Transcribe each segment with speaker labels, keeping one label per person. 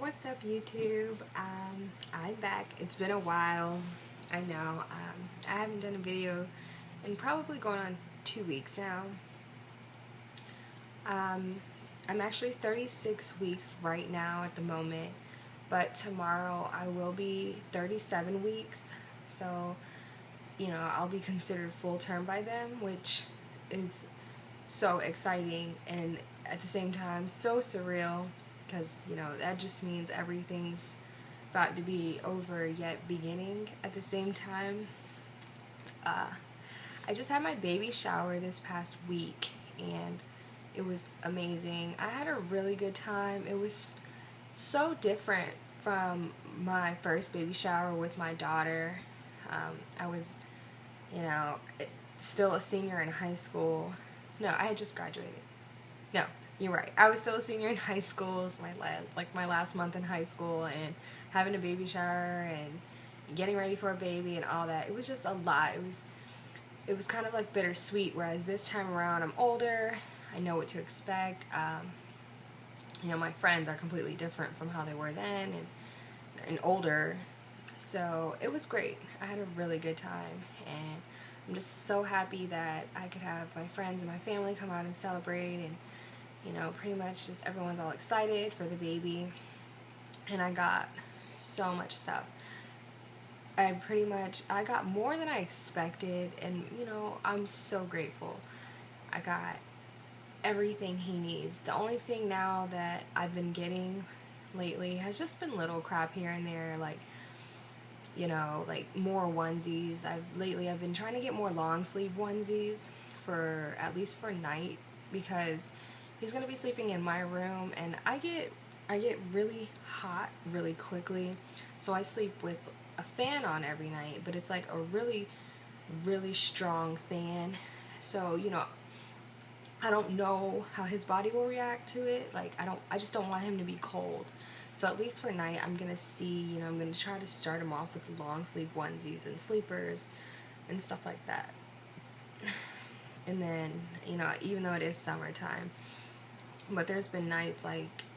Speaker 1: What's up, YouTube? I'm back. It's been a while. I know. I haven't done a video in probably going on 2 weeks now. I'm actually 36 weeks right now at the moment, but tomorrow I will be 37 weeks. So, I'll be considered full term by them, which is so exciting and at the same time so surreal because that just means everything's about to be over yet beginning at the same time. I just had my baby shower this past week and it was amazing. I had a really good time. It was so different from my first baby shower with my daughter. I was, you know, still a senior in high school. No, I had just graduated. No, you're right. I was still a senior in high school. It's my last month in high school, and having a baby shower and getting ready for a baby and all that. It was just a lot. It was kind of like bittersweet. Whereas this time around, I'm older. I know what to expect. My friends are completely different from how they were then, and older. So it was great. I had a really good time, and I'm just so happy that I could have my friends and my family come out and celebrate, and pretty much just everyone's all excited for the baby. And I got so much stuff. I got more than I expected, and I'm so grateful. I got everything he needs. The only thing now that I've been getting lately has just been little crap here and there, like more onesies. I've been trying to get more long sleeve onesies for at least for night, because he's gonna be sleeping in my room, and I get really hot really quickly, so I sleep with a fan on every night, but it's like a really really strong fan. So I don't know how his body will react to it. I just don't want him to be cold. So at least for night, I'm gonna see, I'm gonna try to start him off with long sleeve onesies and sleepers and stuff like that. And then, even though it is summertime, but there's been nights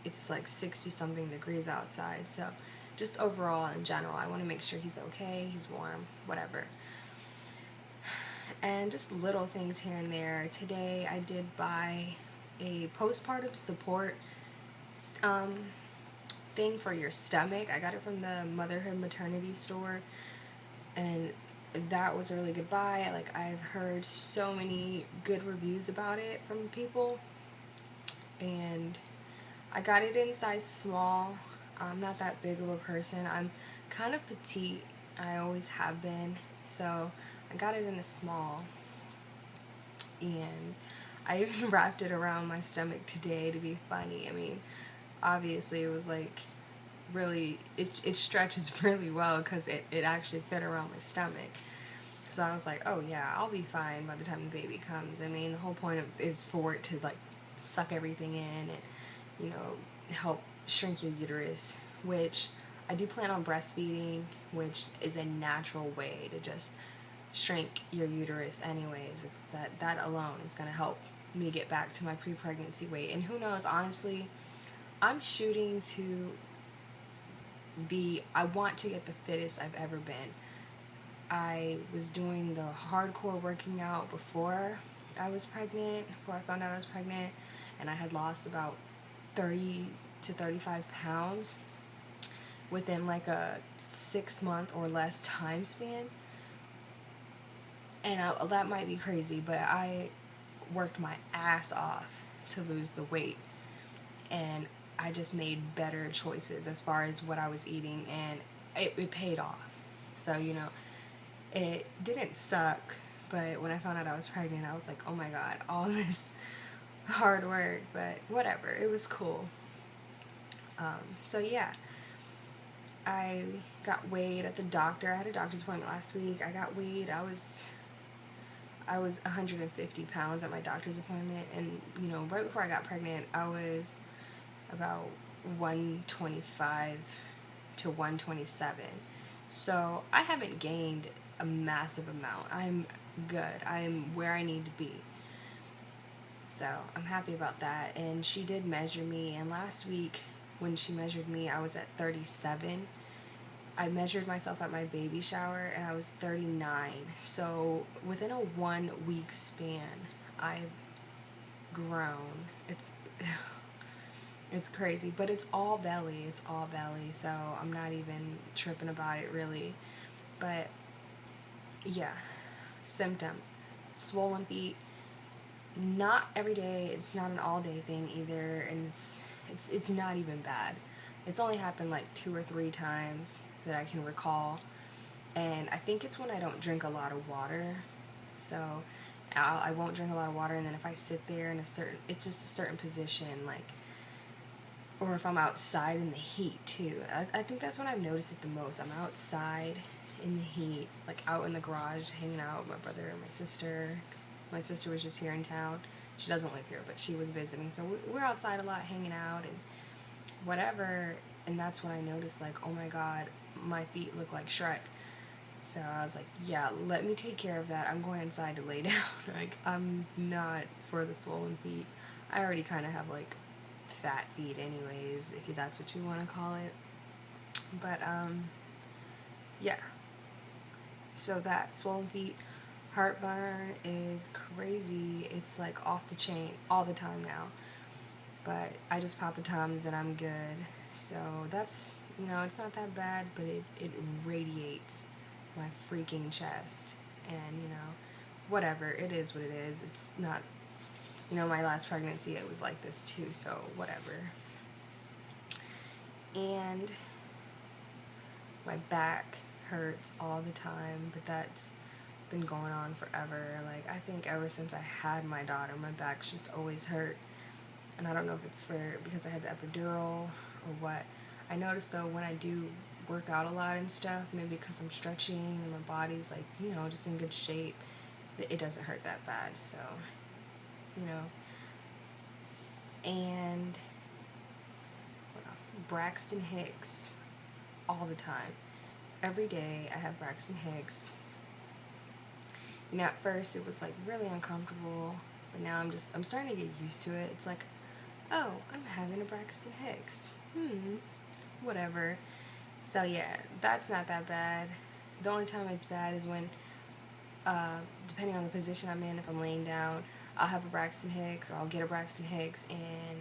Speaker 1: it's like 60 something degrees outside. So just overall in general, I want to make sure he's okay, he's warm, whatever. And just little things here and there. Today I did buy a postpartum support thing for your stomach. I got it from the Motherhood Maternity store, and that was a really good buy. I've heard so many good reviews about it from people, and I got it in size small. I'm not that big of a person. I'm kind of petite. I always have been. So I got it in a small, and I even wrapped it around my stomach today to be funny. I mean, obviously it was really, it stretches really well because it actually fit around my stomach. So I was like, oh yeah, I'll be fine by the time the baby comes. I mean, the whole point is for it to suck everything in and help shrink your uterus, which I do plan on breastfeeding, which is a natural way to just shrink your uterus anyways. It's that alone is going to help me get back to my pre-pregnancy weight. And who knows, honestly, I'm shooting to I want to get the fittest I've ever been. I was doing the hardcore working out before I found out I was pregnant, and I had lost about 30 to 35 pounds within a 6-month or less time span. And that might be crazy, but I worked my ass off to lose the weight, and I just made better choices as far as what I was eating, and it paid off. So it didn't suck, but when I found out I was pregnant, I was like, oh my god, all this hard work, but whatever, it was cool. So yeah, I got weighed at the doctor. I had a doctor's appointment last week. I got weighed. I was 150 pounds at my doctor's appointment, and right before I got pregnant, I was about 125 to 127. So I haven't gained a massive amount. I'm good. I'm where I need to be. So I'm happy about that. And she did measure me, and last week when she measured me, I was at 37. I measured myself at my baby shower and I was 39. So within a 1 week span, I've grown. It's crazy, but it's all belly. It's all belly. So I'm not even tripping about it really. But yeah, symptoms: swollen feet. Not every day. It's not an all day thing either, and it's not even bad. It's only happened like 2 or 3 times that I can recall, and I think it's when I don't drink a lot of water. So I won't drink a lot of water, and then if I sit there in it's just a certain position, like, or if I'm outside in the heat too. I think that's when I've noticed it the most. I'm outside in the heat, like out in the garage, hanging out with my brother and my sister. 'Cause my sister was just here in town. She doesn't live here, but she was visiting, so we're outside a lot, hanging out and whatever. And that's when I noticed, like, oh my god, my feet look like Shrek. So I was like, yeah, let me take care of that. I'm going inside to lay down. Like, I'm not for the swollen feet. I already kind of have, like, fat feet anyways, if that's what you want to call it. But, yeah. So that swollen feet, heartburn is crazy. It's, like, off the chain all the time now. But I just pop a Tums and I'm good. So that's, it's not that bad, but it radiates my freaking chest. And, whatever. It is what it is. It's not, my last pregnancy, it was like this too, so whatever. And my back hurts all the time, but that's been going on forever. Like, I think ever since I had my daughter, my back's just always hurt. And I don't know if it's because I had the epidural or what. I noticed though when I do work out a lot and stuff, maybe because I'm stretching and my body's like, just in good shape, it doesn't hurt that bad. So, and what else? Braxton Hicks all the time. Every day I have Braxton Hicks. At first it was like really uncomfortable, but now I'm starting to get used to it. It's like, oh, I'm having a Braxton Hicks. Whatever. So yeah, that's not that bad. The only time it's bad is when, depending on the position I'm in, if I'm laying down, I'll have a Braxton Hicks, or I'll get a Braxton Hicks, and